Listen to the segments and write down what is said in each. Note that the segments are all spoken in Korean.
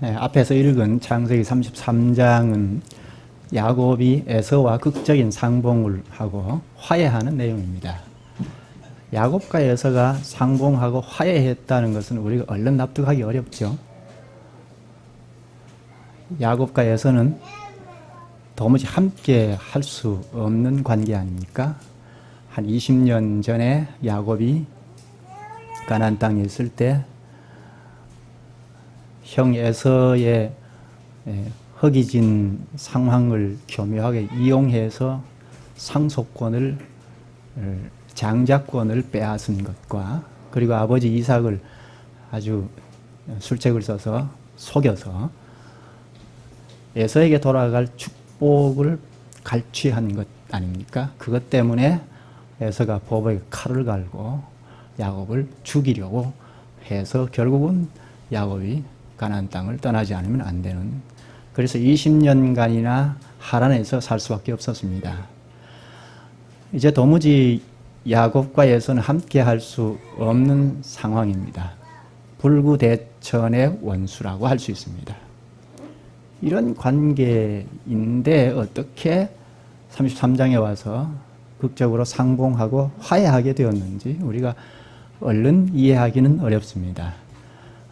앞에서 읽은 창세기 33장은 야곱이 에서와 극적인 상봉을 하고 화해하는 내용입니다. 야곱과 에서가 상봉하고 화해했다는 것은 우리가 얼른 납득하기 어렵죠. 야곱과 에서는 도무지 함께 할 수 없는 관계 아닙니까? 한 20년 전에 야곱이 가나안 땅에 있을 때 형 에서의 허기진 상황을 교묘하게 이용해서 상속권을, 장자권을 빼앗은 것과, 그리고 아버지 이삭을 아주 술책을 써서 속여서 에서에게 돌아갈 축복을 갈취한 것 아닙니까? 그것 때문에 에서가 보복에 칼을 갈고 야곱을 죽이려고 해서 결국은 야곱이 가나안 땅을 떠나지 않으면 안 되는, 그래서 20년간이나 하란에서 살 수밖에 없었습니다. 이제 도무지 야곱과 에서는 함께 할 수 없는 상황입니다. 불구대천의 원수라고 할 수 있습니다. 이런 관계인데 어떻게 33장에 와서 극적으로 상봉하고 화해하게 되었는지 우리가 얼른 이해하기는 어렵습니다.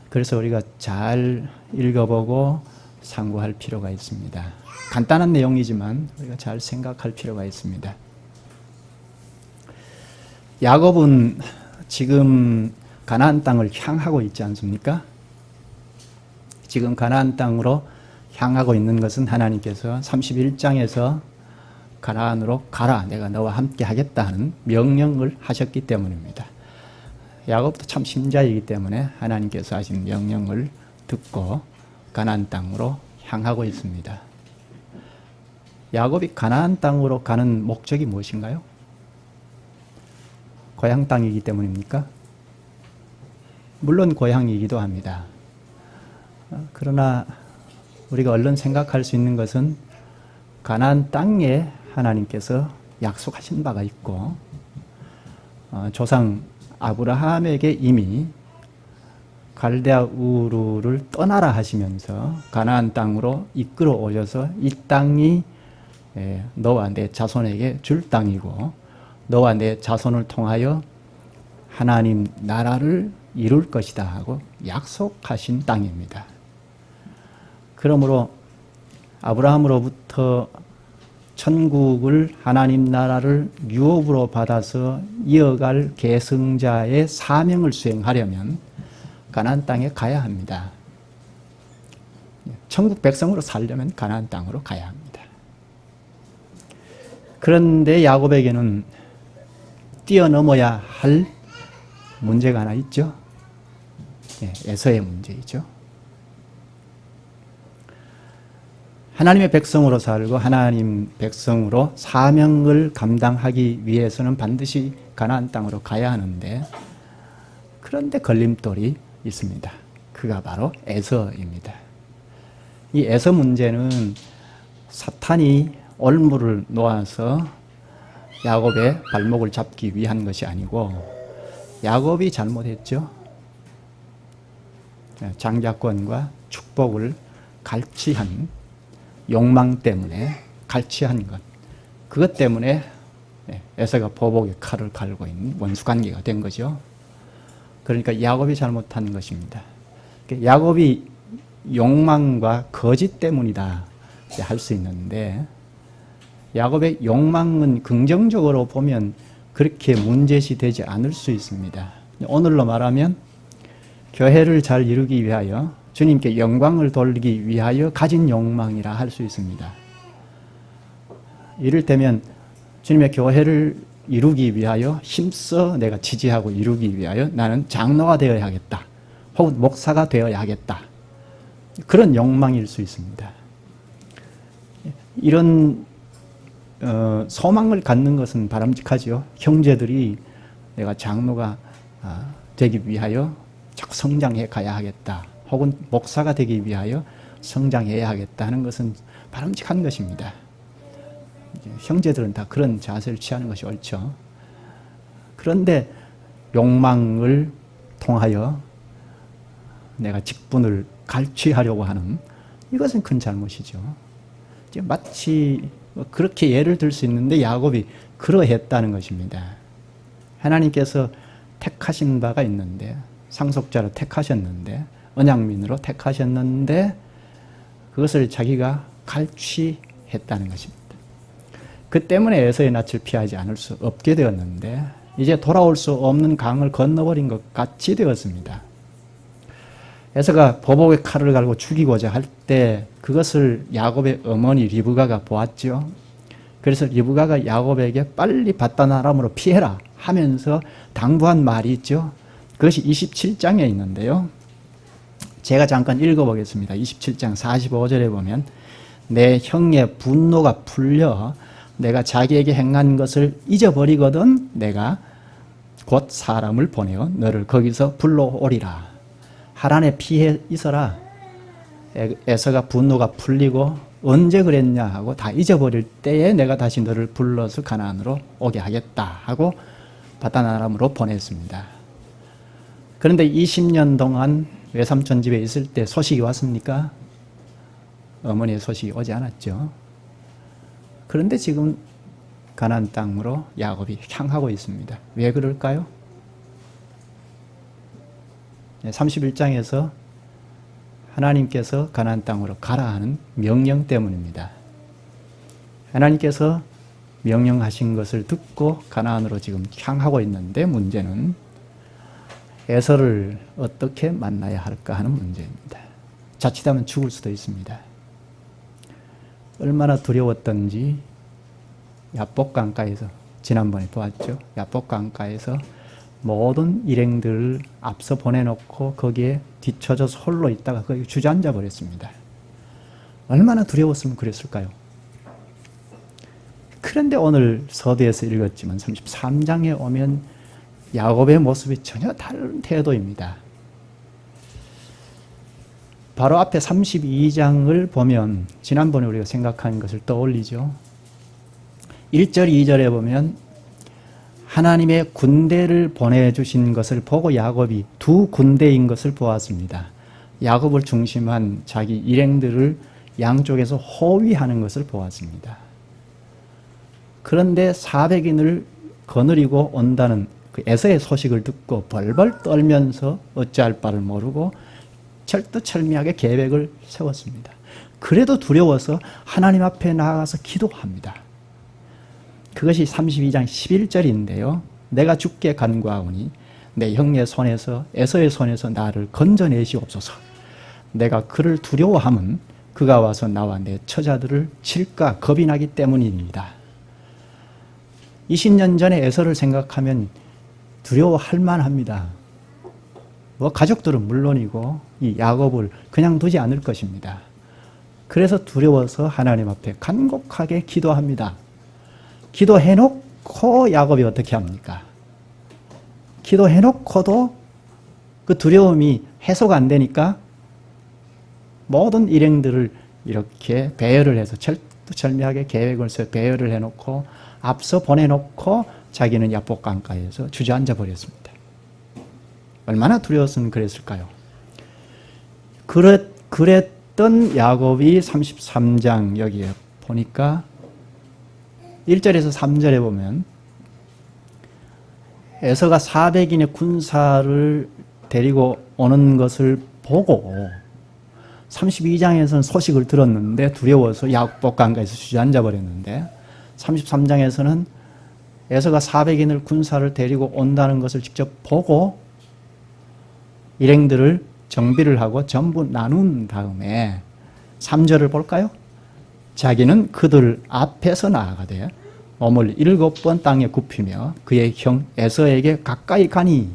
그래서 우리가 잘 읽어보고 상고할 필요가 있습니다. 간단한 내용이지만 우리가 잘 생각할 필요가 있습니다. 야곱은 지금 가나안 땅을 향하고 있지 않습니까? 지금 가나안 땅으로 향하고 있는 것은 하나님께서 31장에서 가나안으로 가라, 내가 너와 함께 하겠다 하는 명령을 하셨기 때문입니다. 야곱도 참 신자이기 때문에 하나님께서 하신 명령을 듣고 가나안 땅으로 향하고 있습니다. 야곱이 가나안 땅으로 가는 목적이 무엇인가요? 고향 땅이기 때문입니까? 물론 고향이기도 합니다. 그러나 우리가 얼른 생각할 수 있는 것은 가나안 땅에 하나님께서 약속하신 바가 있고, 조상 아브라함에게 이미 갈대아 우르를 떠나라 하시면서 가나안 땅으로 이끌어 오셔서 이 땅이 너와 내 자손에게 줄 땅이고 너와 내 자손을 통하여 하나님 나라를 이룰 것이다 하고 약속하신 땅입니다. 그러므로 아브라함으로부터 천국을, 하나님 나라를 유업으로 받아서 이어갈 계승자의 사명을 수행하려면 가나안 땅에 가야 합니다. 천국 백성으로 살려면 가나안 땅으로 가야 합니다. 그런데 야곱에게는 뛰어넘어야 할 문제가 하나 있죠. 에서의 문제이죠. 하나님의 백성으로 살고 하나님 백성으로 사명을 감당하기 위해서는 반드시 가나안 땅으로 가야 하는데, 그런데 걸림돌이 있습니다. 그가 바로 에서입니다. 이 에서 문제는 사탄이 올무를 놓아서 야곱의 발목을 잡기 위한 것이 아니고 야곱이 잘못했죠. 장자권과 축복을 갈취한 욕망 때문에 갈취한 것, 그것 때문에 에서가 보복의 칼을 갈고 있는 원수관계가 된 거죠. 그러니까 야곱이 잘못한 것입니다. 야곱이 욕망과 거짓 때문이다 할 수 있는데, 야곱의 욕망은 긍정적으로 보면 그렇게 문제시 되지 않을 수 있습니다. 오늘로 말하면 교회를 잘 이루기 위하여, 주님께 영광을 돌리기 위하여 가진 욕망이라 할 수 있습니다. 이를테면 주님의 교회를 이루기 위하여 힘써 내가 지지하고 이루기 위하여 나는 장로가 되어야 하겠다, 혹은 목사가 되어야 하겠다, 그런 욕망일 수 있습니다. 이런 소망을 갖는 것은 바람직하지요. 형제들이 내가 장로가 되기 위하여 자꾸 성장해 가야 하겠다, 혹은 목사가 되기 위하여 성장해야 하겠다 하는 것은 바람직한 것입니다. 형제들은 다 그런 자세를 취하는 것이 옳죠. 그런데 욕망을 통하여 내가 직분을 갈취하려고 하는 이것은 큰 잘못이죠. 마치 그렇게 예를 들 수 있는데 야곱이 그러했다는 것입니다. 하나님께서 택하신 바가 있는데, 상속자로 택하셨는데, 언약민으로 택하셨는데 그것을 자기가 갈취했다는 것입니다. 그 때문에 에서의 낯을 피하지 않을 수 없게 되었는데 이제 돌아올 수 없는 강을 건너버린 것 같이 되었습니다. 에서가 보복의 칼을 갈고 죽이고자 할 때 그것을 야곱의 어머니 리브가가 보았죠. 그래서 리브가가 야곱에게 빨리 밧단아람으로 피해라 하면서 당부한 말이 있죠. 그것이 27장에 있는데요. 제가 잠깐 읽어보겠습니다. 27장 45절에 보면 내 형의 분노가 풀려 내가 자기에게 행한 것을 잊어버리거든 내가 곧 사람을 보내어 너를 거기서 불러오리라. 하란에 피해 있어라. 에서가 분노가 풀리고 언제 그랬냐 하고 다 잊어버릴 때에 내가 다시 너를 불러서 가나안으로 오게 하겠다 하고 밧단아람으로 보냈습니다. 그런데 20년 동안 외삼촌 집에 있을 때 소식이 왔습니까? 어머니의 소식이 오지 않았죠. 그런데 지금 가나안 땅으로 야곱이 향하고 있습니다. 왜 그럴까요? 31장에서 하나님께서 가나안 땅으로 가라 하는 명령 때문입니다. 하나님께서 명령하신 것을 듣고 가나안으로 지금 향하고 있는데 문제는 에서를 어떻게 만나야 할까 하는 문제입니다. 자칫하면 죽을 수도 있습니다. 얼마나 두려웠던지 야복 강가에서 지난번에 보았죠. 야복 강가에서 모든 일행들을 앞서 보내놓고 거기에 뒤처져서 홀로 있다가 거기 주저앉아 버렸습니다. 얼마나 두려웠으면 그랬을까요? 그런데 오늘 서두에서 읽었지만 33장에 오면 야곱의 모습이 전혀 다른 태도입니다. 바로 앞에 32장을 보면 지난번에 우리가 생각한 것을 떠올리죠. 1절, 2절에 보면 하나님의 군대를 보내주신 것을 보고 야곱이 두 군대인 것을 보았습니다. 야곱을 중심한 자기 일행들을 양쪽에서 호위하는 것을 보았습니다. 그런데 400인을 거느리고 온다는 그 에서의 소식을 듣고 벌벌 떨면서 어찌할 바를 모르고 철두철미하게 계획을 세웠습니다. 그래도 두려워서 하나님 앞에 나아가서 기도합니다. 그것이 32장 11절인데요. 내가 주께 간구하오니 내 형의 손에서 에서의 손에서 나를 건져내시옵소서. 내가 그를 두려워함은 그가 와서 나와 내 처자들을 칠까 겁이 나기 때문입니다. 20년 전에 에서를 생각하면 두려워할 만합니다. 가족들은 물론이고 이 야곱을 그냥 두지 않을 것입니다. 그래서 두려워서 하나님 앞에 간곡하게 기도합니다. 기도해놓고 야곱이 어떻게 합니까? 기도해놓고도 그 두려움이 해소가 안 되니까 모든 일행들을 이렇게 배열을 해서 철두철미하게 계획을 세워 배열을 해놓고 앞서 보내놓고 자기는 야복 강가에서 주저앉아 버렸습니다. 얼마나 두려웠으면 그랬을까요? 그랬던 야곱이 33장 여기에 보니까 1절에서 3절에 보면 에서가 400인의 군사를 데리고 오는 것을 보고 32장에서는 소식을 들었는데 두려워서 야복 강가에서 주저앉아 버렸는데 33장에서는 에서가 400인을 군사를 데리고 온다는 것을 직접 보고 일행들을 정비를 하고 전부 나눈 다음에 3절을 볼까요? 자기는 그들 앞에서 나아가되 몸을 7번 땅에 굽히며 그의 형 에서에게 가까이 가니.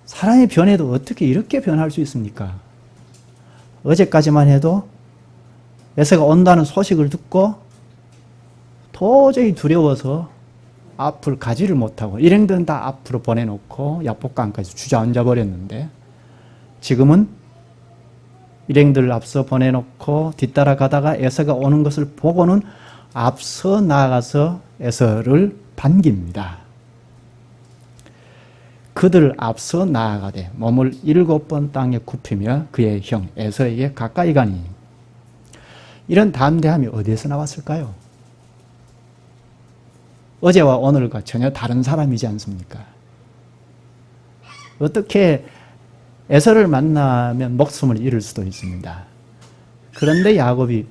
사람의 변해도 어떻게 이렇게 변할 수 있습니까? 어제까지만 해도 에서가 온다는 소식을 듣고 도저히 두려워서 앞을 가지를 못하고 일행들은 다 앞으로 보내놓고 야복강까지 주저앉아 버렸는데 지금은 일행들을 앞서 보내놓고 뒤따라가다가 에서가 오는 것을 보고는 앞서 나아가서 에서를 반깁니다. 그들 앞서 나아가되 몸을 7번 땅에 굽히며 그의 형 에서에게 가까이 가니. 이런 담대함이 어디에서 나왔을까요? 어제와 오늘과 전혀 다른 사람이지 않습니까? 어떻게 에서를 만나면 목숨을 잃을 수도 있습니다. 그런데 야곱이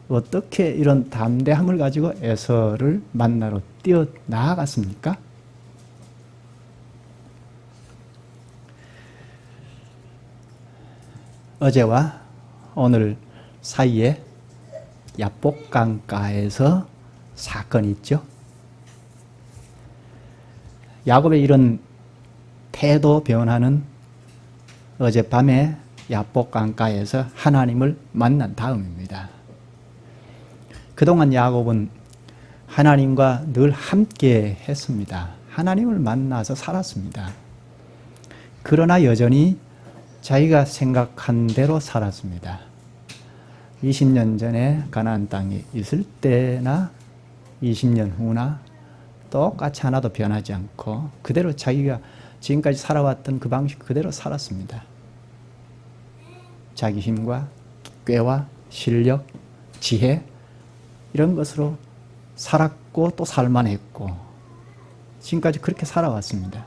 어떻게 이런 담대함을 가지고 에서를 만나러 뛰어 나아갔습니까? 어제와 오늘 사이에 야복강가에서 사건이 있죠. 야곱의 이런 태도 변화는 어젯밤에 야복강가에서 하나님을 만난 다음입니다. 그동안 야곱은 하나님과 늘 함께 했습니다. 하나님을 만나서 살았습니다. 그러나 여전히 자기가 생각한 대로 살았습니다. 20년 전에 가나안 땅에 있을 때나 20년 후나 똑같이 하나도 변하지 않고 그대로 자기가 지금까지 살아왔던 그 방식 그대로 살았습니다. 자기 힘과 꾀와 실력, 지혜 이런 것으로 살았고 또 살만했고 지금까지 그렇게 살아왔습니다.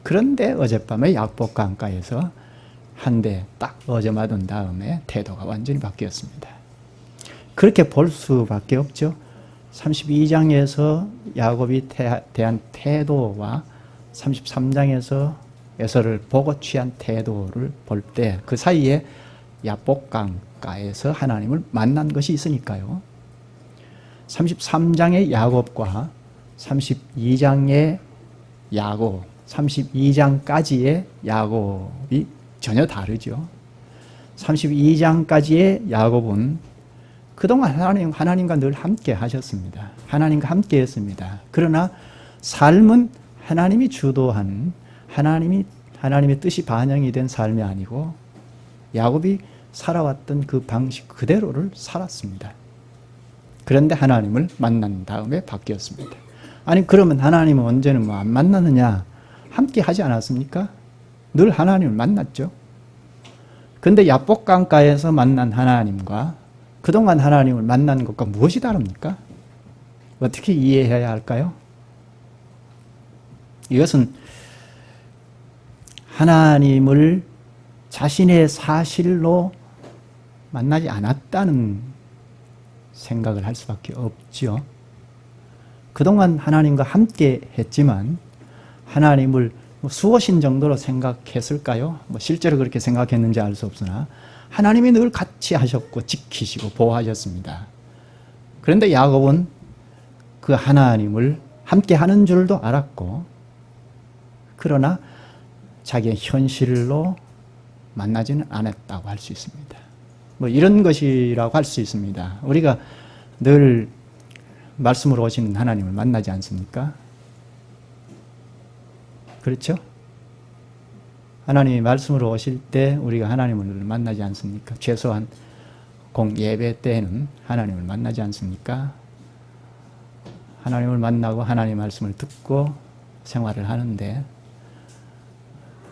그런데 어젯밤에 야복강가에서 한 대 딱 어제 맞은 다음에 태도가 완전히 바뀌었습니다. 그렇게 볼 수밖에 없죠. 32장에서 야곱이 대한 태도와 33장에서 에서를 보고 취한 태도를 볼 때 그 사이에 야복강가에서 하나님을 만난 것이 있으니까요. 33장의 야곱과 32장의 야곱, 32장까지의 야곱이 전혀 다르죠. 32장까지의 야곱은 그동안 하나님과 늘 함께 하셨습니다. 하나님과 함께 했습니다. 그러나 삶은 하나님이 주도한 하나님의 뜻이 반영이 된 삶이 아니고 야곱이 살아왔던 그 방식 그대로를 살았습니다. 그런데 하나님을 만난 다음에 바뀌었습니다. 아니 그러면 하나님은 언제는 안 만나느냐? 함께 하지 않았습니까? 늘 하나님을 만났죠. 그런데 야복강가에서 만난 하나님과 그동안 하나님을 만난 것과 무엇이 다릅니까? 어떻게 이해해야 할까요? 이것은 하나님을 자신의 사실로 만나지 않았다는 생각을 할 수밖에 없죠. 그동안 하나님과 함께 했지만 하나님을 수호신 정도로 생각했을까요? 실제로 그렇게 생각했는지 알 수 없으나 하나님이 늘 같이 하셨고 지키시고 보호하셨습니다. 그런데 야곱은 그 하나님을 함께 하는 줄도 알았고 그러나 자기의 현실로 만나지는 않았다고 할 수 있습니다. 이런 것이라고 할 수 있습니다. 우리가 늘 말씀으로 오시는 하나님을 만나지 않습니까? 그렇죠? 하나님이 말씀으로 오실 때 우리가 하나님을 만나지 않습니까? 최소한 공예배 때에는 하나님을 만나지 않습니까? 하나님을 만나고 하나님의 말씀을 듣고 생활을 하는데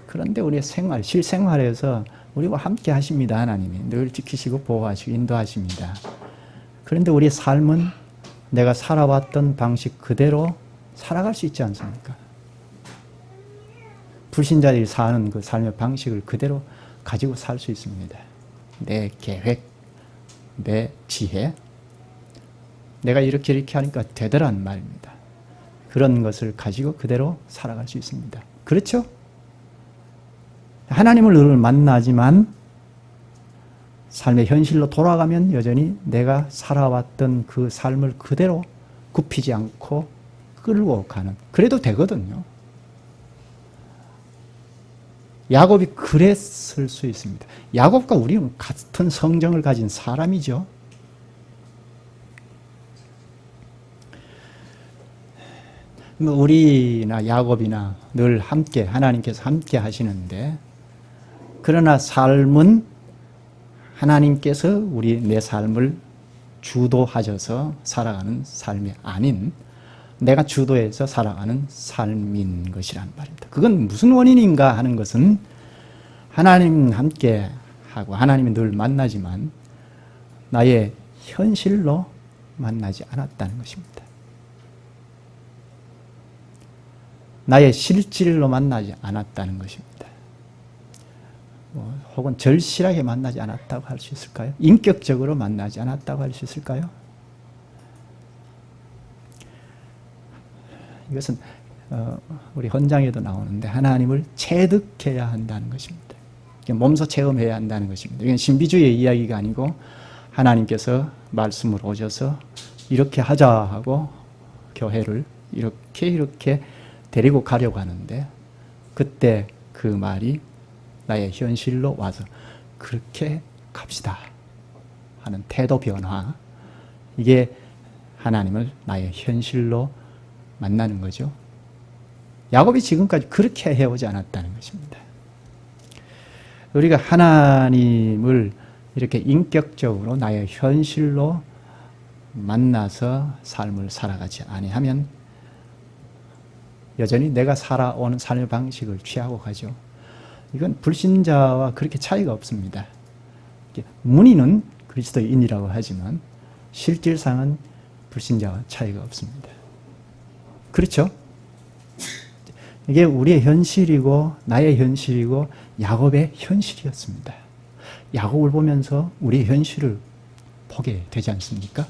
그런데 우리의 실생활에서 우리와 함께 하십니다. 하나님이 늘 지키시고 보호하시고 인도하십니다. 그런데 우리의 삶은 내가 살아왔던 방식 그대로 살아갈 수 있지 않습니까? 불신자들이 사는 그 삶의 방식을 그대로 가지고 살 수 있습니다. 내 계획, 내 지혜, 내가 이렇게 하니까 되더란 말입니다. 그런 것을 가지고 그대로 살아갈 수 있습니다. 그렇죠? 하나님을 늘 만나지만 삶의 현실로 돌아가면 여전히 내가 살아왔던 그 삶을 그대로 굽히지 않고 끌고 가는, 그래도 되거든요. 야곱이 그랬을 수 있습니다. 야곱과 우리는 같은 성정을 가진 사람이죠. 우리나 야곱이나 늘 함께 하나님께서 함께 하시는데 그러나 삶은 하나님께서 내 삶을 주도하셔서 살아가는 삶이 아닌 내가 주도해서 살아가는 삶인 것이란 말입니다. 그건 무슨 원인인가 하는 것은 하나님 함께 하고 하나님이 늘 만나지만 나의 현실로 만나지 않았다는 것입니다. 나의 실질로 만나지 않았다는 것입니다. 혹은 절실하게 만나지 않았다고 할 수 있을까요? 인격적으로 만나지 않았다고 할 수 있을까요? 이것은 우리 헌장에도 나오는데 하나님을 체득해야 한다는 것입니다. 몸소 체험해야 한다는 것입니다. 이건 신비주의의 이야기가 아니고 하나님께서 말씀을 오셔서 이렇게 하자 하고 교회를 이렇게 데리고 가려고 하는데 그때 그 말이 나의 현실로 와서 그렇게 갑시다 하는 태도 변화, 이게 하나님을 나의 현실로 만나는 거죠. 야곱이 지금까지 그렇게 해오지 않았다는 것입니다. 우리가 하나님을 이렇게 인격적으로 나의 현실로 만나서 삶을 살아가지 아니하면 여전히 내가 살아오는 삶의 방식을 취하고 가죠. 이건 불신자와 그렇게 차이가 없습니다. 문의는 그리스도인이라고 하지만 실질상은 불신자와 차이가 없습니다. 그렇죠? 이게 우리의 현실이고 나의 현실이고 야곱의 현실이었습니다. 야곱을 보면서 우리의 현실을 보게 되지 않습니까?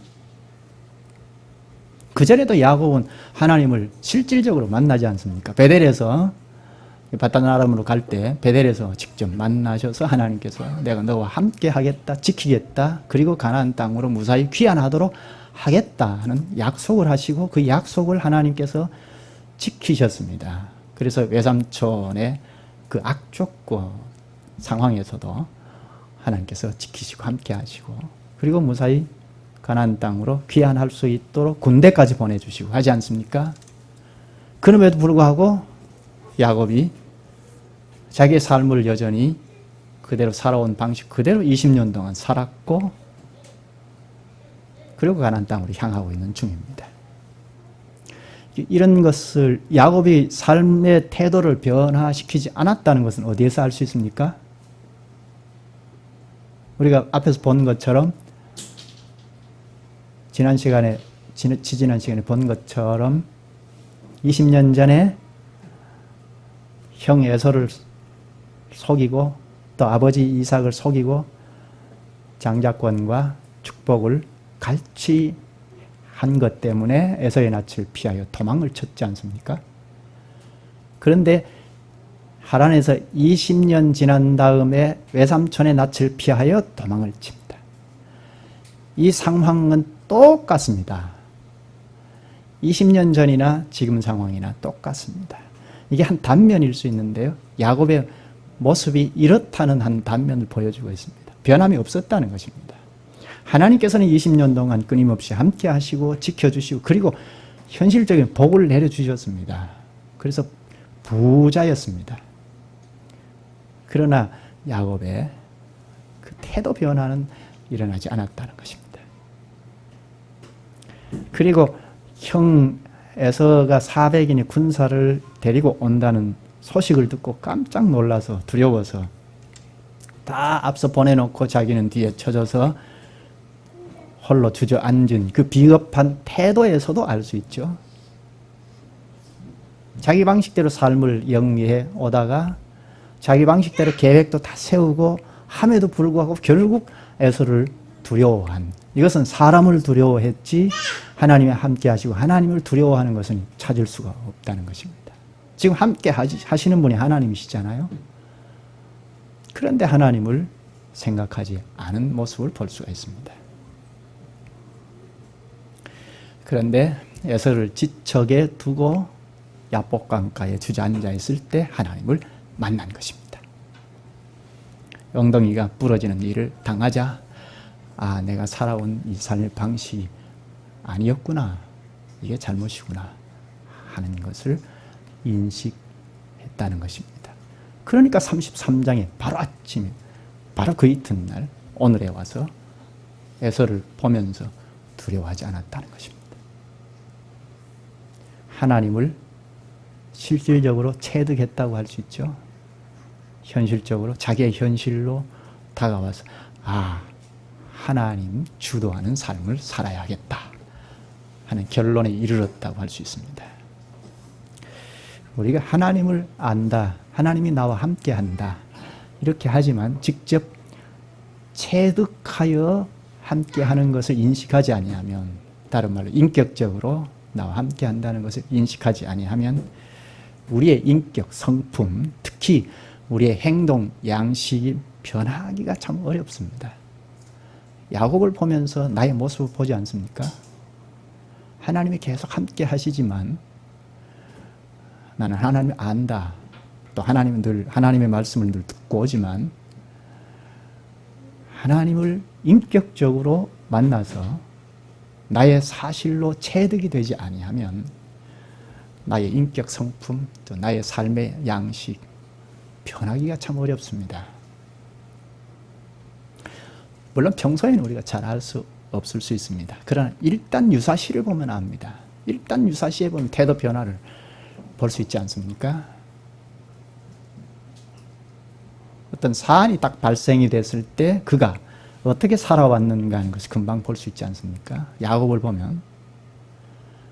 그전에도 야곱은 하나님을 실질적으로 만나지 않습니까? 베델에서 바단 아람으로 갈 때 베델에서 직접 만나셔서 하나님께서 내가 너와 함께 하겠다, 지키겠다, 그리고 가나안 땅으로 무사히 귀환하도록 하겠다 하는 약속을 하시고 그 약속을 하나님께서 지키셨습니다. 그래서 외삼촌의 그 악조건 상황에서도 하나님께서 지키시고 함께 하시고 그리고 무사히 가나안 땅으로 귀환할 수 있도록 군대까지 보내주시고 하지 않습니까? 그럼에도 불구하고 야곱이 자기의 삶을 여전히 그대로 살아온 방식 그대로 20년 동안 살았고 그리고 가나안 땅으로 향하고 있는 중입니다. 이런 것을 야곱이 삶의 태도를 변화시키지 않았다는 것은 어디에서 알 수 있습니까? 우리가 앞에서 본 것처럼 지지난 시간에 본 것처럼 20년 전에 형 에서를 속이고 또 아버지 이삭을 속이고 장자권과 축복을 갈취한 것 때문에 에서의 낯을 피하여 도망을 쳤지 않습니까? 그런데 하란에서 20년 지난 다음에 외삼촌의 낯을 피하여 도망을 칩니다. 이 상황은 똑같습니다. 20년 전이나 지금 상황이나 똑같습니다. 이게 한 단면일 수 있는데요. 야곱의 모습이 이렇다는 한 단면을 보여주고 있습니다. 변함이 없었다는 것입니다. 하나님께서는 20년 동안 끊임없이 함께 하시고 지켜주시고 그리고 현실적인 복을 내려주셨습니다. 그래서 부자였습니다. 그러나 야곱의 그 태도 변화는 일어나지 않았다는 것입니다. 그리고 형 에서가 400인의 군사를 데리고 온다는 소식을 듣고 깜짝 놀라서 두려워서 다 앞서 보내놓고 자기는 뒤에 쳐져서 홀로 주저앉은 그 비겁한 태도에서도 알 수 있죠. 자기 방식대로 삶을 영위해 오다가 자기 방식대로 계획도 다 세우고 함에도 불구하고 결국 에서를 두려워한, 이것은 사람을 두려워했지 하나님이 함께 하시고 하나님을 두려워하는 것은 찾을 수가 없다는 것입니다. 지금 함께 하시는 분이 하나님이시잖아요. 그런데 하나님을 생각하지 않은 모습을 볼 수가 있습니다. 그런데 에서를 지척에 두고 야복강가에 주저앉아 있을 때 하나님을 만난 것입니다. 엉덩이가 부러지는 일을 당하자 아, 내가 살아온 이 삶의 방식이 아니었구나, 이게 잘못이구나 하는 것을 인식했다는 것입니다. 그러니까 33장에 바로 아침에 바로 그 이튿날 오늘에 와서 에서를 보면서 두려워하지 않았다는 것입니다. 하나님을 실질적으로 체득했다고 할 수 있죠. 현실적으로 자기의 현실로 다가와서 하나님 주도하는 삶을 살아야겠다 하는 결론에 이르렀다고 할 수 있습니다. 우리가 하나님을 안다, 하나님이 나와 함께한다 이렇게 하지만 직접 체득하여 함께하는 것을 인식하지 아니하면, 다른 말로 인격적으로 나와 함께한다는 것을 인식하지 아니하면 우리의 인격, 성품, 특히 우리의 행동, 양식이 변하기가 참 어렵습니다. 야곱을 보면서 나의 모습을 보지 않습니까? 하나님이 계속 함께 하시지만 나는 하나님을 안다. 또 하나님은 늘 하나님의 말씀을 늘 듣고 오지만 하나님을 인격적으로 만나서 나의 사실로 체득이 되지 아니하면 나의 인격 성품, 또 나의 삶의 양식 변하기가 참 어렵습니다. 물론 평소에는 우리가 잘 알 수 없을 수 있습니다. 그러나 일단 유사시를 보면 압니다. 일단 유사시에 보면 태도 변화를 볼 수 있지 않습니까? 어떤 사안이 딱 발생이 됐을 때 그가 어떻게 살아왔는가 하는 것을 금방 볼 수 있지 않습니까? 야곱을 보면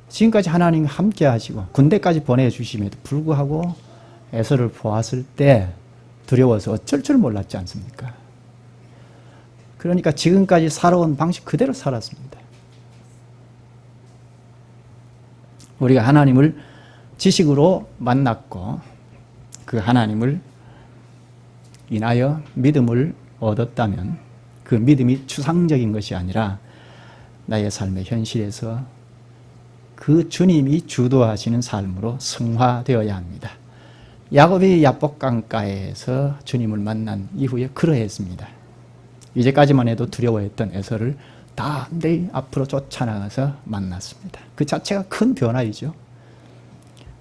지금까지 하나님 함께 하시고 군대까지 보내주심에도 불구하고 에서를 보았을 때 두려워서 어쩔 줄 몰랐지 않습니까? 그러니까 지금까지 살아온 방식 그대로 살았습니다. 우리가 하나님을 지식으로 만났고 그 하나님을 인하여 믿음을 얻었다면 그 믿음이 추상적인 것이 아니라 나의 삶의 현실에서 그 주님이 주도하시는 삶으로 승화되어야 합니다. 야곱이 야복강가에서 주님을 만난 이후에 그러했습니다. 이제까지만 해도 두려워했던 에서를 담대히 앞으로 쫓아나가서 만났습니다. 그 자체가 큰 변화이죠.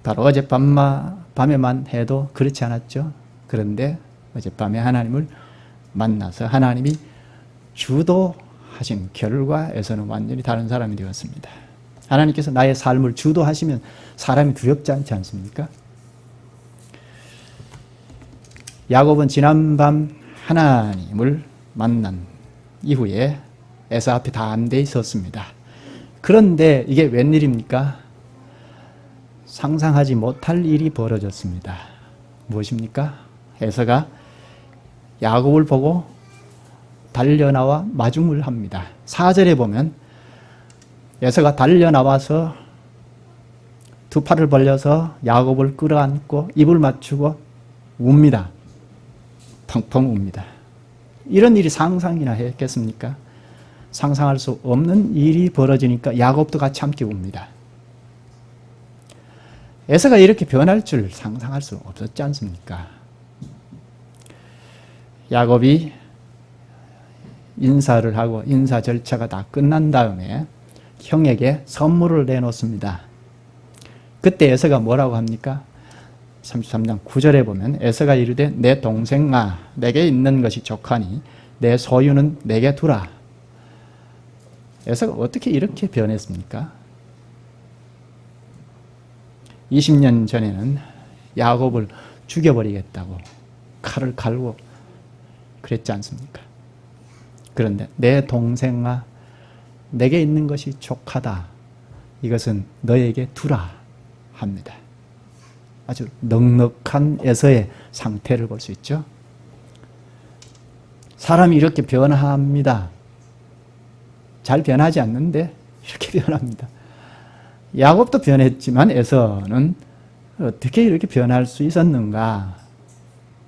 바로 어젯밤에만 해도 그렇지 않았죠. 그런데 어젯밤에 하나님을 만나서 하나님이 주도하신 결과에서는 완전히 다른 사람이 되었습니다. 하나님께서 나의 삶을 주도하시면 사람이 두렵지 않지 않습니까? 야곱은 지난밤 하나님을 만난 이후에 에서 앞에 담대히 섰습니다. 그런데 이게 웬일입니까? 상상하지 못할 일이 벌어졌습니다. 무엇입니까? 에서가 야곱을 보고 달려나와 마중을 합니다. 4절에 보면 에서가 달려나와서 두 팔을 벌려서 야곱을 끌어안고 입을 맞추고 웁니다. 펑펑 웁니다. 이런 일이 상상이나 했겠습니까? 상상할 수 없는 일이 벌어지니까 야곱도 같이 함께 웁니다. 에서가 이렇게 변할 줄 상상할 수 없었지 않습니까? 야곱이 인사를 하고 인사 절차가 다 끝난 다음에 형에게 선물을 내놓습니다. 그때 에서가 뭐라고 합니까? 33장 9절에 보면 에서가 이르되 내 동생아 내게 있는 것이 족하니 내 소유는 내게 두라. 에서가 어떻게 이렇게 변했습니까? 20년 전에는 야곱을 죽여버리겠다고 칼을 갈고 그랬지 않습니까? 그런데 내 동생아 내게 있는 것이 족하다. 이것은 너에게 두라 합니다. 아주 넉넉한 에서의 상태를 볼 수 있죠. 사람이 이렇게 변합니다. 잘 변하지 않는데 이렇게 변합니다. 야곱도 변했지만 에서는 어떻게 이렇게 변할 수 있었는가?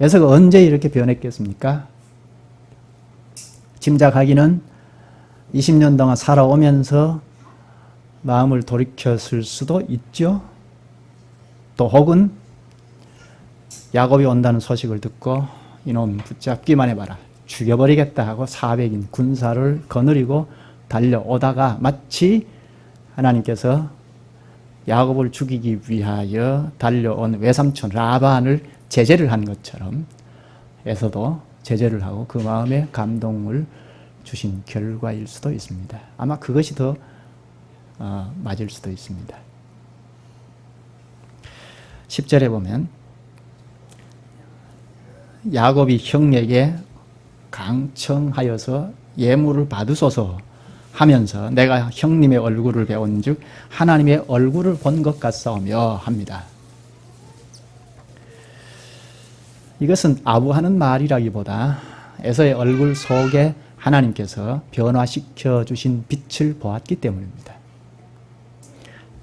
에서가 언제 이렇게 변했겠습니까? 짐작하기는 20년 동안 살아오면서 마음을 돌이켰을 수도 있죠. 또 혹은 야곱이 온다는 소식을 듣고 이놈 붙잡기만 해봐라. 죽여버리겠다 하고 400인 군사를 거느리고 달려오다가 마치 하나님께서 야곱을 죽이기 위하여 달려온 외삼촌 라반을 제재를 한 것처럼 에서도 제재를 하고 그 마음에 감동을 주신 결과일 수도 있습니다. 아마 그것이 더 맞을 수도 있습니다. 10절에 보면 야곱이 형에게 강청하여서 예물을 받으소서 하면서 내가 형님의 얼굴을 배운 즉 하나님의 얼굴을 본 것 같사오며 합니다. 이것은 아부하는 말이라기보다 에서의 얼굴 속에 하나님께서 변화시켜 주신 빛을 보았기 때문입니다.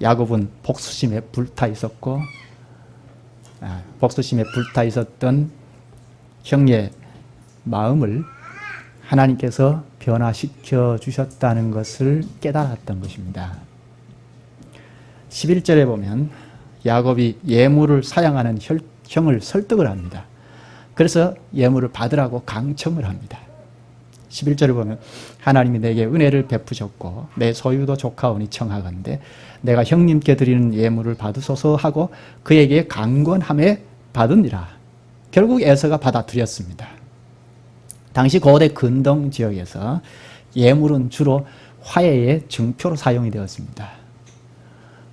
야곱은 복수심에 불타 있었고 복수심에 불타 있었던 형의 마음을 하나님께서 변화시켜 주셨다는 것을 깨달았던 것입니다. 11절에 보면 야곱이 예물을 사양하는 형을 설득을 합니다. 그래서 예물을 받으라고 강청을 합니다. 11절을 보면 하나님이 내게 은혜를 베푸셨고 내 소유도 조카오니 청하건대 내가 형님께 드리는 예물을 받으소서 하고 그에게 강권함에 받으니라. 결국 에서가 받아들였습니다. 당시 고대 근동 지역에서 예물은 주로 화해의 증표로 사용이 되었습니다.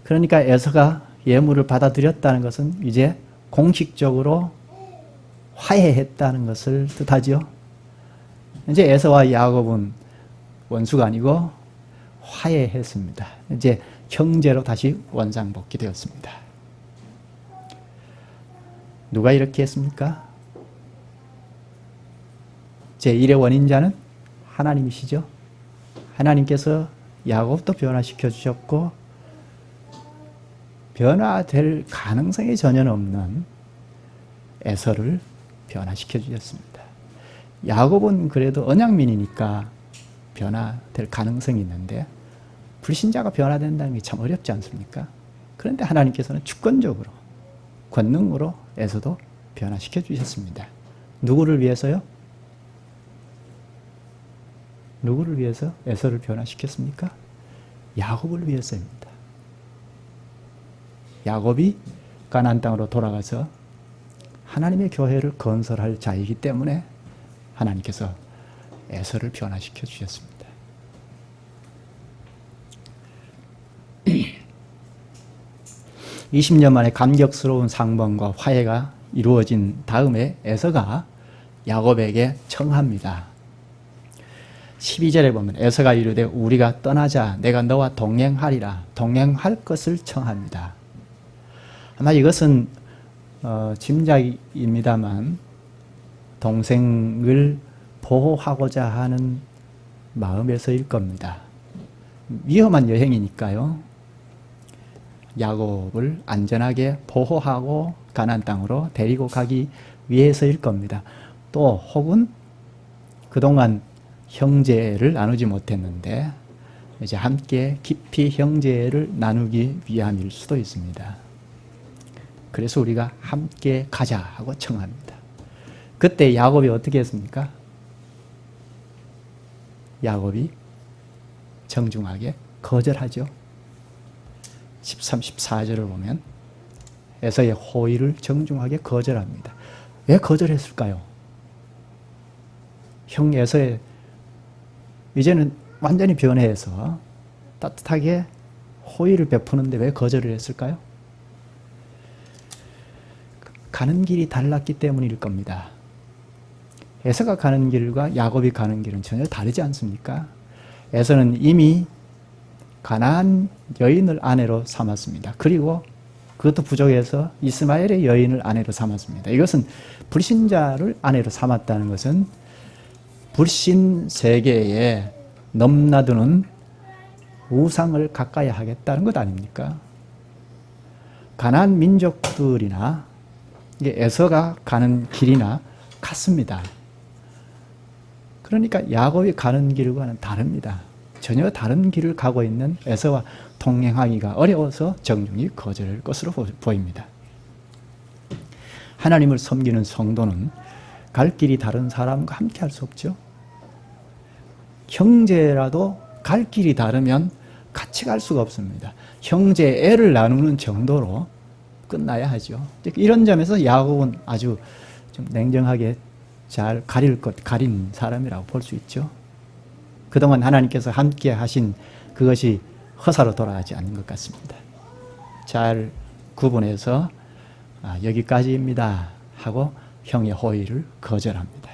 그러니까 에서가 예물을 받아들였다는 것은 이제 공식적으로 화해했다는 것을 뜻하죠. 이제 에서와 야곱은 원수가 아니고 화해했습니다. 이제 형제로 다시 원상복귀되었습니다. 누가 이렇게 했습니까? 제1의 원인자는 하나님이시죠. 하나님께서 야곱도 변화시켜 주셨고 변화될 가능성이 전혀 없는 에서를 변화시켜 주셨습니다. 야곱은 그래도 언약민이니까 변화될 가능성이 있는데 불신자가 변화된다는 게 참 어렵지 않습니까? 그런데 하나님께서는 주권적으로 권능으로 에서도 변화시켜 주셨습니다. 누구를 위해서요? 누구를 위해서 에서를 변화시켰습니까? 야곱을 위해서입니다. 야곱이 가나안 땅으로 돌아가서 하나님의 교회를 건설할 자이기 때문에 하나님께서 에서를 변화시켜 주셨습니다. 20년 만에 감격스러운 상봉과 화해가 이루어진 다음에 에서가 야곱에게 청합니다. 12절에 보면 에서가 이르되 우리가 떠나자 내가 너와 동행하리라 동행할 것을 청합니다. 아마 이것은 짐작입니다만 동생을 보호하고자 하는 마음에서일 겁니다. 위험한 여행이니까요. 야곱을 안전하게 보호하고 가나안 땅으로 데리고 가기 위해서일 겁니다. 또 혹은 그동안 형제를 나누지 못했는데 이제 함께 깊이 형제를 나누기 위함일 수도 있습니다. 그래서 우리가 함께 가자 하고 청합니다. 그때 야곱이 어떻게 했습니까? 야곱이 정중하게 거절하죠. 13, 14절을 보면 에서의 호의를 정중하게 거절합니다. 왜 거절했을까요? 형 에서의 이제는 완전히 변해서 따뜻하게 호의를 베푸는데 왜 거절을 했을까요? 가는 길이 달랐기 때문일 겁니다. 에서가 가는 길과 야곱이 가는 길은 전혀 다르지 않습니까? 에서는 이미 가나안 여인을 아내로 삼았습니다. 그리고 그것도 부족해서 이스마엘의 여인을 아내로 삼았습니다. 이것은 불신자를 아내로 삼았다는 것은 불신 세계에 넘나드는 우상을 가까이 하겠다는 것 아닙니까? 가나안 민족들이나 에서가 가는 길이나 같습니다. 그러니까 야곱이 가는 길과는 다릅니다. 전혀 다른 길을 가고 있는 에서와 동행하기가 어려워서 정중히 거절할 것으로 보입니다. 하나님을 섬기는 성도는 갈 길이 다른 사람과 함께 할 수 없죠. 형제라도 갈 길이 다르면 같이 갈 수가 없습니다. 형제 애를 나누는 정도로 끝나야 하죠. 이런 점에서 야곱은 아주 좀 냉정하게 잘 가린 사람이라고 볼 수 있죠. 그동안 하나님께서 함께 하신 그것이 허사로 돌아가지 않는 것 같습니다. 잘 구분해서 여기까지입니다 하고 형의 호의를 거절합니다.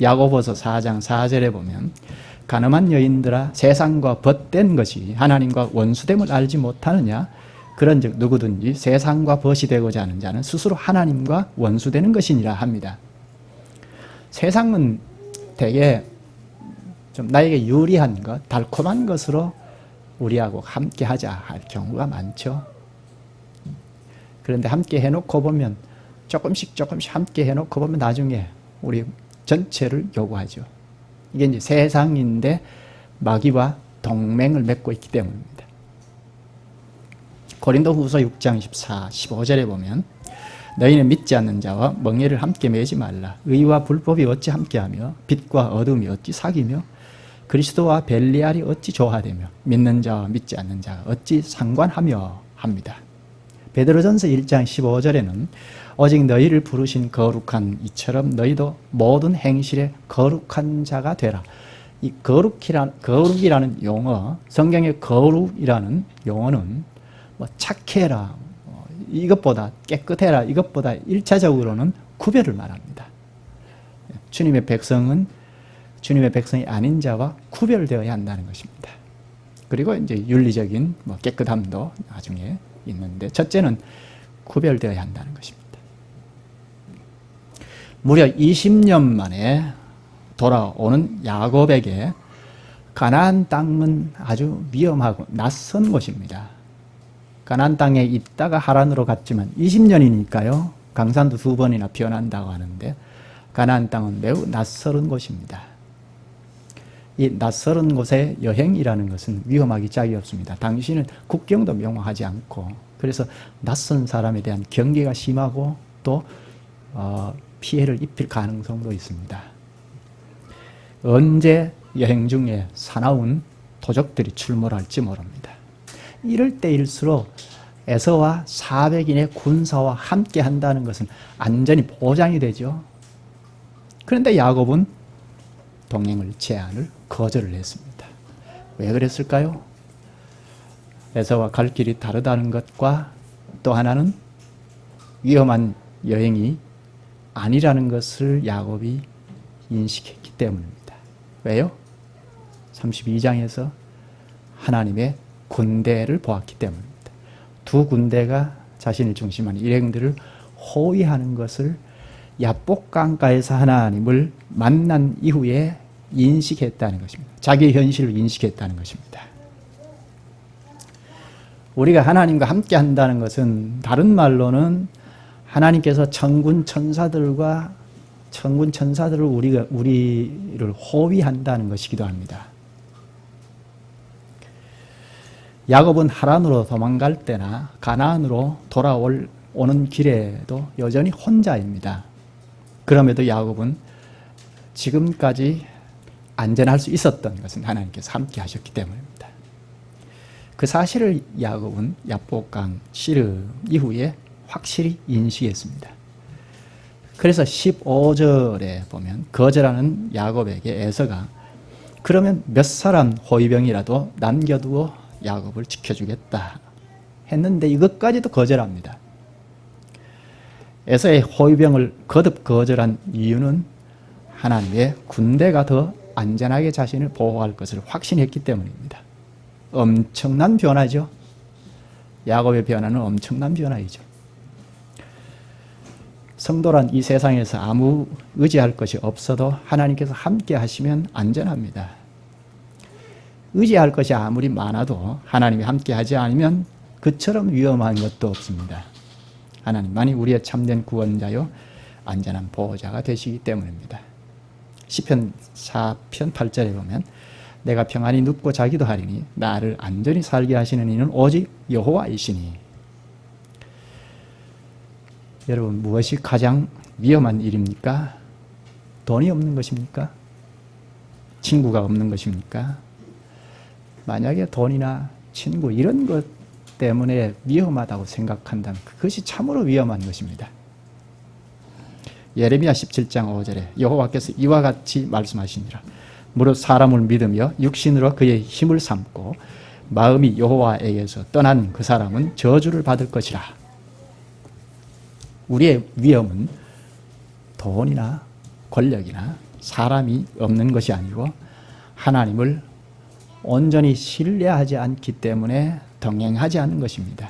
야고보서 4장 4절에 보면 가늠한 여인들아 세상과 벗된 것이 하나님과 원수됨을 알지 못하느냐 그런즉 누구든지 세상과 벗이 되고자 하는 자는 스스로 하나님과 원수되는 것이니라 합니다. 세상은 되게 좀 나에게 유리한 것, 달콤한 것으로 우리하고 함께 하자 할 경우가 많죠. 그런데 함께 해놓고 보면 조금씩 함께 해놓고 보면 나중에 우리 전체를 요구하죠. 이게 이제 세상인데 마귀와 동맹을 맺고 있기 때문입니다. 고린도후서 6장 14, 15절에 보면 너희는 믿지 않는 자와 멍에를 함께 매지 말라. 의와 불법이 어찌 함께하며 빛과 어둠이 어찌 사귀며 그리스도와 벨리알이 어찌 조화되며 믿는 자와 믿지 않는 자가 어찌 상관하며 합니다. 베드로전서 1장 15절에는 오직 너희를 부르신 거룩한 이처럼 너희도 모든 행실에 거룩한 자가 되라. 이 거룩이라는 용어, 성경의 거룩이라는 용어는 뭐 착해라, 이것보다 깨끗해라, 이것보다 1차적으로는 구별을 말합니다. 주님의 백성은 주님의 백성이 아닌 자와 구별되어야 한다는 것입니다. 그리고 이제 윤리적인 깨끗함도 나중에 있는데 첫째는 구별되어야 한다는 것입니다. 무려 20년 만에 돌아오는 야곱에게 가나안 땅은 아주 위험하고 낯선 곳입니다. 가나안 땅에 있다가 하란으로 갔지만 20년이니까요. 강산도 2번이나 변한다고 하는데 가나안 땅은 매우 낯설은 곳입니다. 이 낯설은 곳에 여행이라는 것은 위험하기 짝이 없습니다. 당시는 국경도 명확하지 않고 그래서 낯선 사람에 대한 경계가 심하고 또 피해를 입힐 가능성도 있습니다. 언제 여행 중에 사나운 도적들이 출몰할지 모릅니다. 이럴 때일수록 에서와 400인의 군사와 함께 한다는 것은 안전이 보장이 되죠. 그런데 야곱은 동행을 제안을 거절을 했습니다. 왜 그랬을까요? 에서와 갈 길이 다르다는 것과 또 하나는 위험한 여행이 아니라는 것을 야곱이 인식했기 때문입니다. 왜요? 32장에서 하나님의 군대를 보았기 때문입니다. 두 군대가 자신을 중심한 일행들을 호위하는 것을 야복강가에서 하나님을 만난 이후에 인식했다는 것입니다. 자기의 현실을 인식했다는 것입니다. 우리가 하나님과 함께 한다는 것은 다른 말로는 하나님께서 천군 천사들을 우리를 호위한다는 것이기도 합니다. 야곱은 하란으로 도망갈 때나 가나안으로 돌아오는 길에도 여전히 혼자입니다. 그럼에도 야곱은 지금까지 안전할 수 있었던 것은 하나님께서 함께 하셨기 때문입니다. 그 사실을 야곱은 야복강 씨름 이후에 확실히 인식했습니다. 그래서 15절에 보면 거절하는 야곱에게 에서가 그러면 몇 사람 호위병이라도 남겨두어 야곱을 지켜주겠다 했는데 이것까지도 거절합니다. 에서의 호위병을 거듭 거절한 이유는 하나님의 군대가 더 안전하게 자신을 보호할 것을 확신했기 때문입니다. 엄청난 변화죠. 야곱의 변화는 엄청난 변화이죠. 성도란 이 세상에서 아무 의지할 것이 없어도 하나님께서 함께 하시면 안전합니다. 의지할 것이 아무리 많아도 하나님이 함께 하지 않으면 그처럼 위험한 것도 없습니다. 하나님만이 우리의 참된 구원자요 안전한 보호자가 되시기 때문입니다. 시편 4편 8절에 보면 내가 평안히 눕고 자기도 하리니 나를 안전히 살게 하시는 이는 오직 여호와이시니. 여러분, 무엇이 가장 위험한 일입니까? 돈이 없는 것입니까? 친구가 없는 것입니까? 만약에 돈이나 친구 이런 것 때문에 위험하다고 생각한다면 그것이 참으로 위험한 것입니다. 예레미야 17장 5절에 여호와께서 이와 같이 말씀하시니라. 무릇 사람을 믿으며 육신으로 그의 힘을 삼고 마음이 여호와에게서 떠난 그 사람은 저주를 받을 것이라. 우리의 위험은 돈이나 권력이나 사람이 없는 것이 아니고 하나님을 온전히 신뢰하지 않기 때문에 동행하지 않는 것입니다.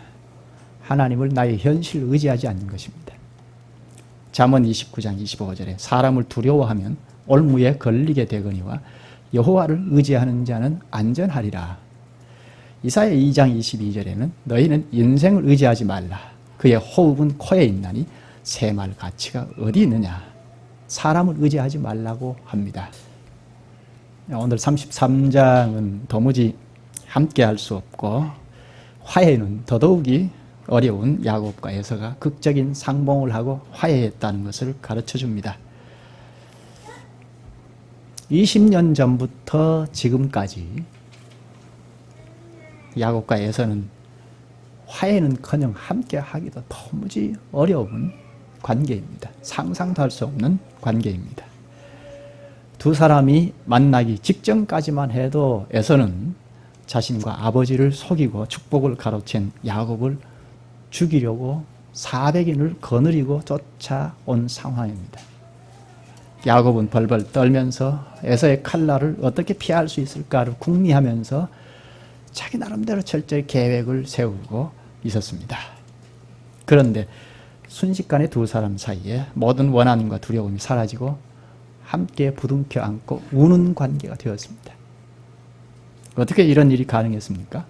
하나님을 나의 현실을 의지하지 않는 것입니다. 잠언 29장 25절에 사람을 두려워하면 올무에 걸리게 되거니와 여호와를 의지하는 자는 안전하리라. 이사야 2장 22절에는 너희는 인생을 의지하지 말라. 그의 호흡은 코에 있나니 새말 가치가 어디 있느냐. 사람을 의지하지 말라고 합니다. 오늘 33장은 도무지 함께 할 수 없고 화해는 더더욱이 어려운 야곱과 에서가 극적인 상봉을 하고 화해했다는 것을 가르쳐 줍니다. 20년 전부터 지금까지 야곱과 에서는 화해는커녕 함께 하기도 도무지 어려운 관계입니다. 상상도 할 수 없는 관계입니다. 두 사람이 만나기 직전까지만 해도 에서는 자신과 아버지를 속이고 축복을 가로챈 야곱을 죽이려고 400인을 거느리고 쫓아온 상황입니다. 야곱은 벌벌 떨면서 에서의 칼날을 어떻게 피할 수 있을까를 궁리하면서 자기 나름대로 철저히 계획을 세우고 있었습니다. 그런데 순식간에 두 사람 사이에 모든 원한과 두려움이 사라지고 함께 부둥켜 안고 우는 관계가 되었습니다. 어떻게 이런 일이 가능했습니까?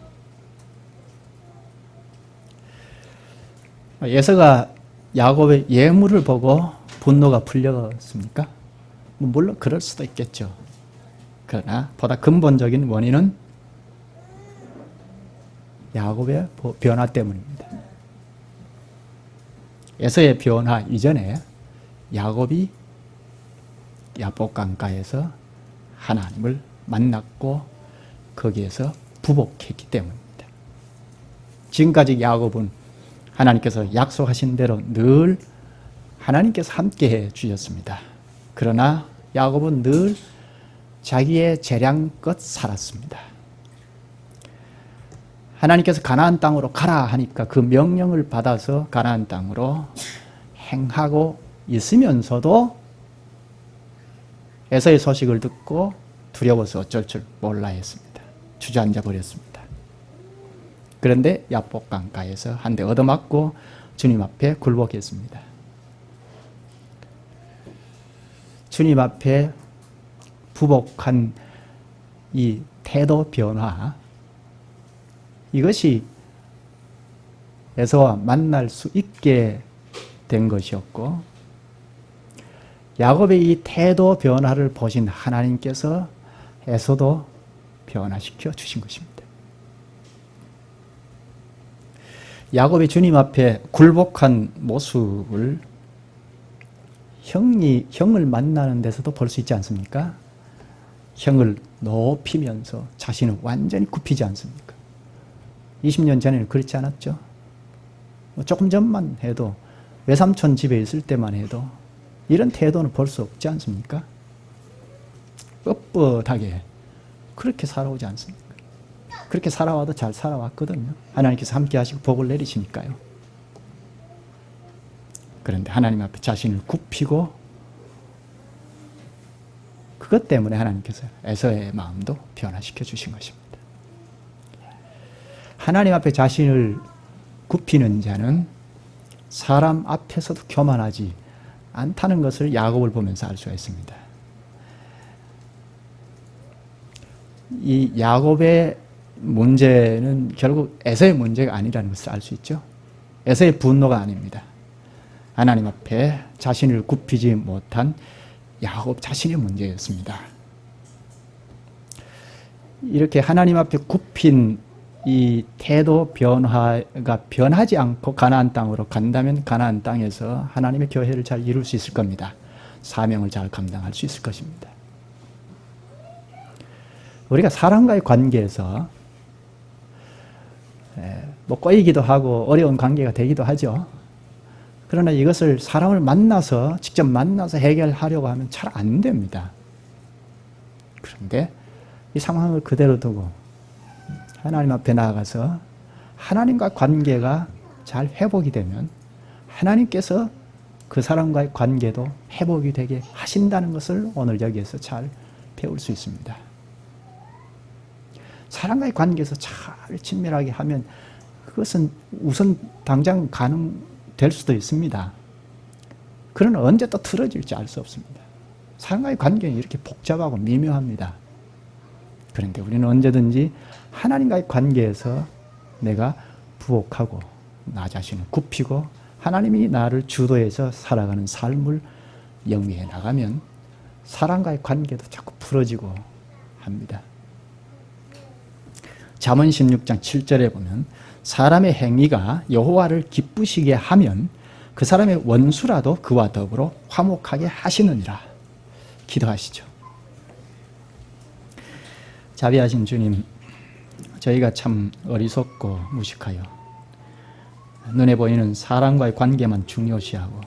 에서가 야곱의 예물을 보고 분노가 풀렸습니까? 물론 그럴 수도 있겠죠. 그러나 보다 근본적인 원인은 야곱의 변화 때문입니다. 에서의 변화 이전에 야곱이 야복강가에서 하나님을 만났고 거기에서 부복했기 때문입니다. 지금까지 야곱은 하나님께서 약속하신 대로 늘 하나님께서 함께해 주셨습니다. 그러나 야곱은 늘 자기의 재량껏 살았습니다. 하나님께서 가나안 땅으로 가라 하니까 그 명령을 받아서 가나안 땅으로 행하고 있으면서도 에서의 소식을 듣고 두려워서 어쩔 줄 몰라 했습니다. 주저앉아 버렸습니다. 그런데 야복강가에서 한 대 얻어맞고 주님 앞에 굴복했습니다. 주님 앞에 부복한 이 태도 변화, 이것이 에서와 만날 수 있게 된 것이었고, 야곱의 이 태도 변화를 보신 하나님께서 에서도 변화시켜 주신 것입니다. 야곱이 주님 앞에 굴복한 모습을 형을 만나는 데서도 볼 수 있지 않습니까? 형을 높이면서 자신을 완전히 굽히지 않습니까? 20년 전에는 그렇지 않았죠? 조금 전만 해도 외삼촌 집에 있을 때만 해도 이런 태도는 볼 수 없지 않습니까? 뻣뻣하게 그렇게 살아오지 않습니까? 그렇게 살아와도 잘 살아왔거든요. 하나님께서 함께 하시고 복을 내리시니까요. 그런데 하나님 앞에 자신을 굽히고 그것 때문에 하나님께서 에서의 마음도 변화시켜 주신 것입니다. 하나님 앞에 자신을 굽히는 자는 사람 앞에서도 교만하지 않다는 것을 야곱을 보면서 알 수가 있습니다. 이 야곱의 문제는 결국 에서의 문제가 아니라는 것을 알 수 있죠. 에서의 분노가 아닙니다. 하나님 앞에 자신을 굽히지 못한 야곱 자신의 문제였습니다. 이렇게 하나님 앞에 굽힌 이 태도 변화가 변하지 않고 가나안 땅으로 간다면 가나안 땅에서 하나님의 교회를 잘 이룰 수 있을 겁니다. 사명을 잘 감당할 수 있을 것입니다. 우리가 사람과의 관계에서 뭐 꼬이기도 하고 어려운 관계가 되기도 하죠. 그러나 이것을 사람을 만나서 직접 만나서 해결하려고 하면 잘 안 됩니다. 그런데 이 상황을 그대로 두고 하나님 앞에 나아가서 하나님과 관계가 잘 회복이 되면 하나님께서 그 사람과의 관계도 회복이 되게 하신다는 것을 오늘 여기에서 잘 배울 수 있습니다. 사람과의 관계에서 잘 친밀하게 하면 그것은 우선 당장 가능될 수도 있습니다. 그러나 언제 또 틀어질지 알 수 없습니다. 사람과의 관계는 이렇게 복잡하고 미묘합니다. 그런데 우리는 언제든지 하나님과의 관계에서 내가 부복하고 나 자신을 굽히고 하나님이 나를 주도해서 살아가는 삶을 영위해 나가면 사람과의 관계도 자꾸 풀어지고 합니다. 잠언 16장 7절에 보면 사람의 행위가 여호와를 기쁘시게 하면 그 사람의 원수라도 그와 더불어 화목하게 하시느니라. 기도하시죠. 자비하신 주님, 저희가 참 어리석고 무식하여 눈에 보이는 사람과의 관계만 중요시하고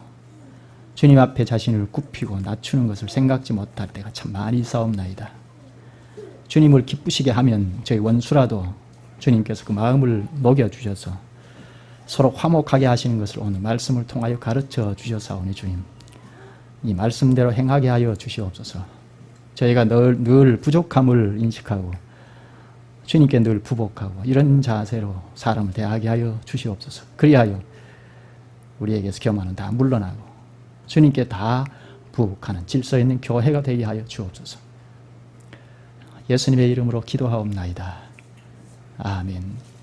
주님 앞에 자신을 굽히고 낮추는 것을 생각지 못할 때가 참 많이 있사옵나이다. 주님을 기쁘시게 하면 저희 원수라도 주님께서 그 마음을 녹여주셔서 서로 화목하게 하시는 것을 오늘 말씀을 통하여 가르쳐 주셔사오니 주님, 이 말씀대로 행하게 하여 주시옵소서. 저희가 늘 부족함을 인식하고 주님께 늘 부복하고 이런 자세로 사람을 대하게 하여 주시옵소서. 그리하여 우리에게서 교만은 다 물러나고 주님께 다 부복하는 질서 있는 교회가 되게 하여 주옵소서. 예수님의 이름으로 기도하옵나이다. 아멘.